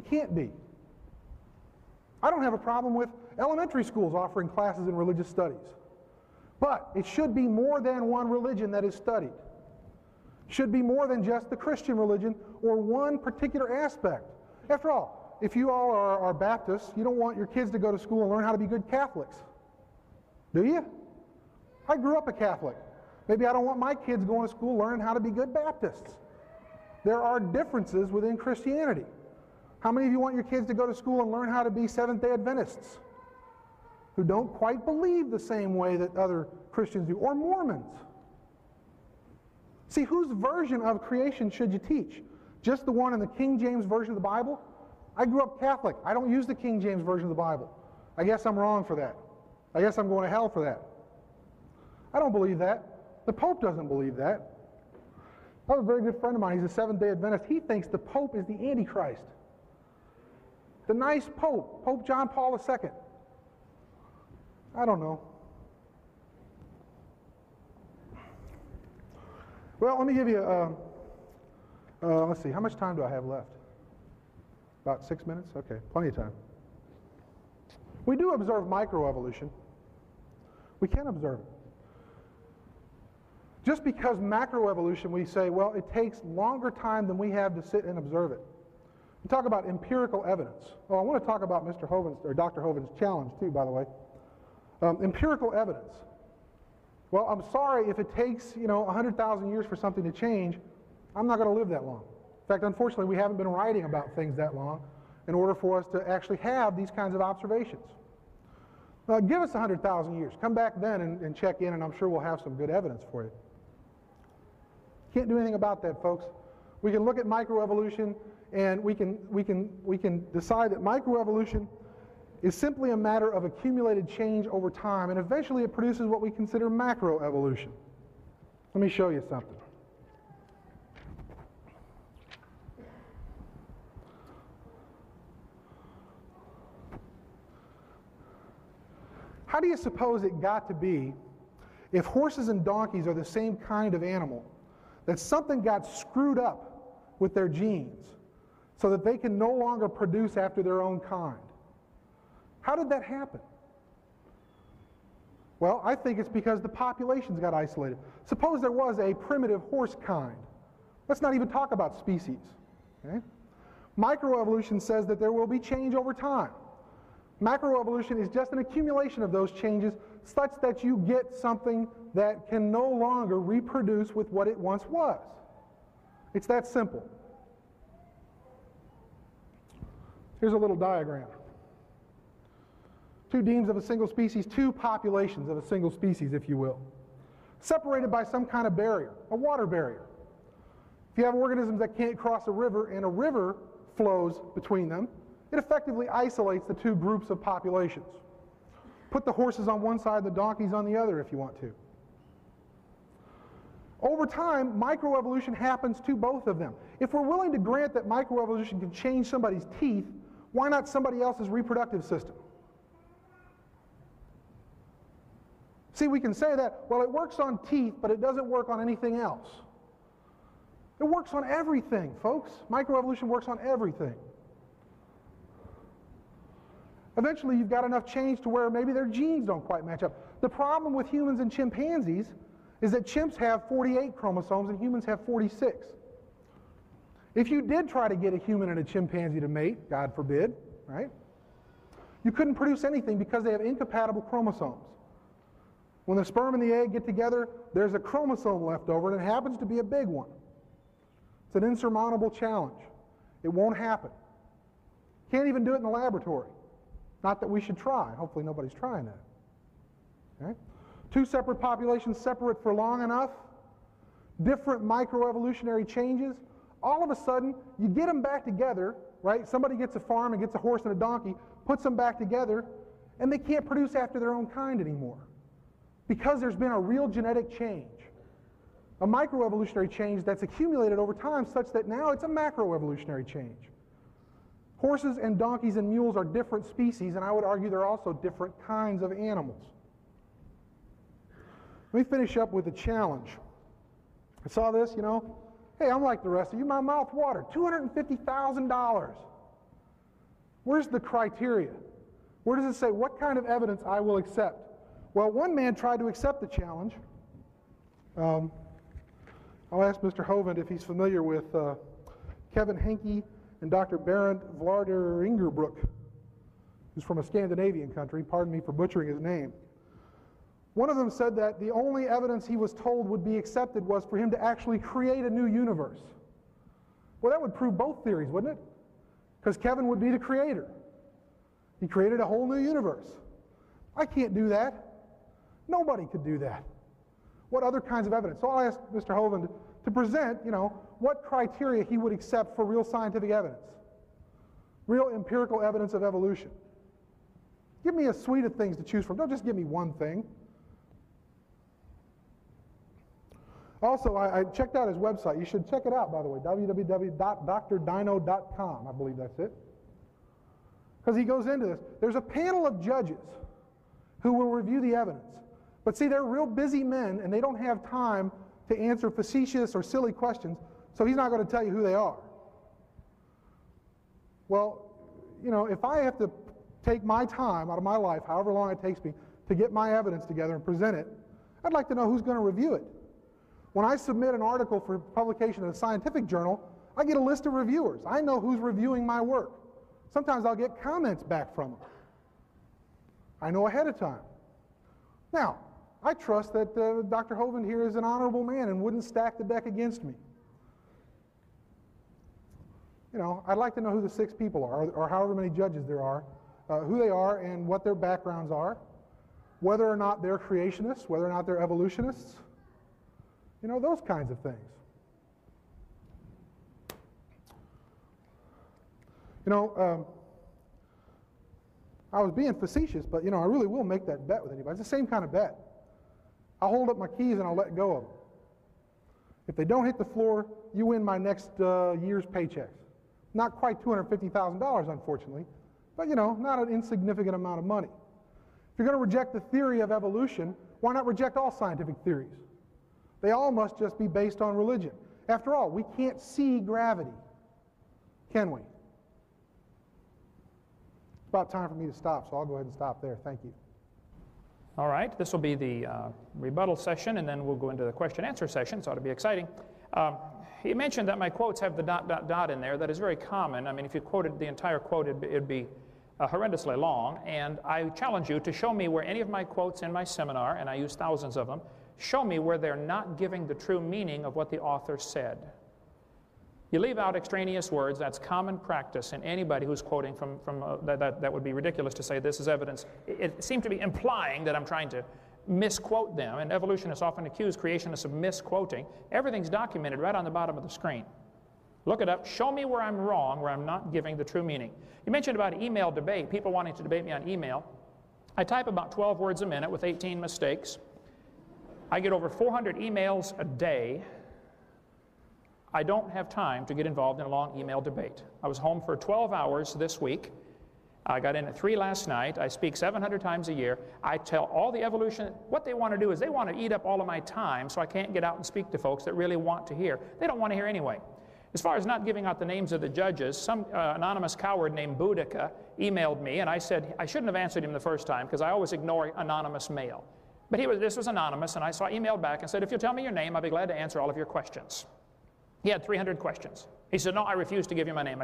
It can't be. I don't have a problem with elementary schools offering classes in religious studies. But it should be more than one religion that is studied. It should be more than just the Christian religion or one particular aspect. After all, if you all are Baptists, you don't want your kids to go to school and learn how to be good Catholics. Do you? I grew up a Catholic. Maybe I don't want my kids going to school learning how to be good Baptists. There are differences within Christianity. How many of you want your kids to go to school and learn how to be Seventh-day Adventists who don't quite believe the same way that other Christians do, or Mormons? See, whose version of creation should you teach? Just the one in the King James Version of the Bible? I grew up Catholic. I don't use the King James Version of the Bible. I guess I'm wrong for that. I guess I'm going to hell for that. I don't believe that. The Pope doesn't believe that. I have a very good friend of mine. He's a Seventh-day Adventist. He thinks the Pope is the Antichrist. The nice Pope, Pope John Paul II. I don't know. Well, let me give you let's see, how much time do I have left? About 6 minutes? Okay, plenty of time. We do observe microevolution. We can observe it. Just because macroevolution, we say, well, it takes longer time than we have to sit and observe it. We talk about empirical evidence. Oh, I want to talk about Mr. Hovind's, or Dr. Hovind's challenge too, by the way. Empirical evidence. Well, I'm sorry if it takes, 100,000 years for something to change. I'm not going to live that long. In fact, unfortunately, we haven't been writing about things that long in order for us to actually have these kinds of observations. Give us 100,000 years. Come back then and check in, and I'm sure we'll have some good evidence for you. Can't do anything about that, folks. We can look at microevolution, and we can decide that microevolution is simply a matter of accumulated change over time, and eventually it produces what we consider macroevolution. Let me show you something. How do you suppose it got to be, if horses and donkeys are the same kind of animal, that something got screwed up with their genes so that they can no longer produce after their own kind? How did that happen? Well, I think it's because the populations got isolated. Suppose there was a primitive horse kind. Let's not even talk about species. Okay? Microevolution says that there will be change over time. Macroevolution is just an accumulation of those changes such that you get something that can no longer reproduce with what it once was. It's that simple. Here's a little diagram. Two demes of a single species, two populations of a single species, if you will, separated by some kind of barrier, a water barrier. If you have organisms that can't cross a river and a river flows between them, it effectively isolates the two groups of populations. Put the horses on one side, the donkeys on the other if you want to. Over time, microevolution happens to both of them. If we're willing to grant that microevolution can change somebody's teeth, why not somebody else's reproductive system? See, we can say that, well, it works on teeth, but it doesn't work on anything else. It works on everything, folks. Microevolution works on everything. Eventually, you've got enough change to where maybe their genes don't quite match up. The problem with humans and chimpanzees is that chimps have 48 chromosomes and humans have 46. If you did try to get a human and a chimpanzee to mate, God forbid, right? You couldn't produce anything because they have incompatible chromosomes. When the sperm and the egg get together, there's a chromosome left over, and it happens to be a big one. It's an insurmountable challenge. It won't happen. Can't even do it in the laboratory. Not that we should try. Hopefully nobody's trying that. Okay? Two separate populations, separate for long enough, different microevolutionary changes. All of a sudden, you get them back together, right? Somebody gets a farm and gets a horse and a donkey, puts them back together, and they can't produce after their own kind anymore because there's been a real genetic change, a microevolutionary change that's accumulated over time such that now it's a macroevolutionary change. Horses and donkeys and mules are different species, and I would argue they're also different kinds of animals. Let me finish up with a challenge. I saw this, hey, I'm like the rest of you. My mouth watered. $250,000. Where's the criteria? Where does it say what kind of evidence I will accept? Well, one man tried to accept the challenge. I'll ask Mr. Hovind if he's familiar with Kevin Henke and Dr. Berend Vlaardingerbroek, who's from a Scandinavian country. Pardon me for butchering his name. One of them said that the only evidence he was told would be accepted was for him to actually create a new universe. Well, that would prove both theories, wouldn't it? Because Kevin would be the creator. He created a whole new universe. I can't do that. Nobody could do that. What other kinds of evidence? So I'll ask Mr. Hovind to present, what criteria he would accept for real scientific evidence, real empirical evidence of evolution. Give me a suite of things to choose from. Don't just give me one thing. Also, I checked out his website. You should check it out, by the way, www.drdino.com. I believe that's it. Because he goes into this. There's a panel of judges who will review the evidence. But see, they're real busy men, and they don't have time to answer facetious or silly questions, so he's not going to tell you who they are. Well, if I have to take my time out of my life, however long it takes me, to get my evidence together and present it, I'd like to know who's going to review it. When I submit an article for publication in a scientific journal, I get a list of reviewers. I know who's reviewing my work. Sometimes I'll get comments back from them. I know ahead of time. Now, I trust that Dr. Hovind here is an honorable man and wouldn't stack the deck against me. I'd like to know who the 6 people are, or however many judges there are, who they are and what their backgrounds are, whether or not they're creationists, whether or not they're evolutionists, those kinds of things. I was being facetious, but I really will make that bet with anybody. It's the same kind of bet. I'll hold up my keys and I'll let go of them. If they don't hit the floor, you win my next year's paychecks. Not quite $250,000, unfortunately, but not an insignificant amount of money. If you're going to reject the theory of evolution, why not reject all scientific theories? They all must just be based on religion. After all, we can't see gravity, can we? It's about time for me to stop, so I'll go ahead and stop there. Thank you. All right, this will be the rebuttal session, and then we'll go into the question-answer session, so it ought to be exciting. He mentioned that my quotes have the ... in there. That is very common. I mean, if you quoted the entire quote, it'd be horrendously long, and I challenge you to show me where any of my quotes in my seminar, and I use thousands of them, show me where they're not giving the true meaning of what the author said. You leave out extraneous words. That's common practice in anybody who's quoting from that would be ridiculous to say this is evidence. It seemed to be implying that I'm trying to misquote them, and evolutionists often accuse creationists of misquoting. Everything's documented right on the bottom of the screen. Look it up. Show me where I'm wrong, where I'm not giving the true meaning. You mentioned about email debate, people wanting to debate me on email. I type about 12 words a minute with 18 mistakes. I get over 400 emails a day. I don't have time to get involved in a long email debate. I was home for 12 hours this week. I got in at 3 last night. I speak 700 times a year. I tell all the evolution, what they want to do is they want to eat up all of my time so I can't get out and speak to folks that really want to hear. They don't want to hear anyway. As far as not giving out the names of the judges, some anonymous coward named Boudica emailed me, and I said I shouldn't have answered him the first time because I always ignore anonymous mail. But this was anonymous, and so I emailed back and said, if you'll tell me your name, I'll be glad to answer all of your questions. He had 300 questions. He said, no, I refuse to give you my name.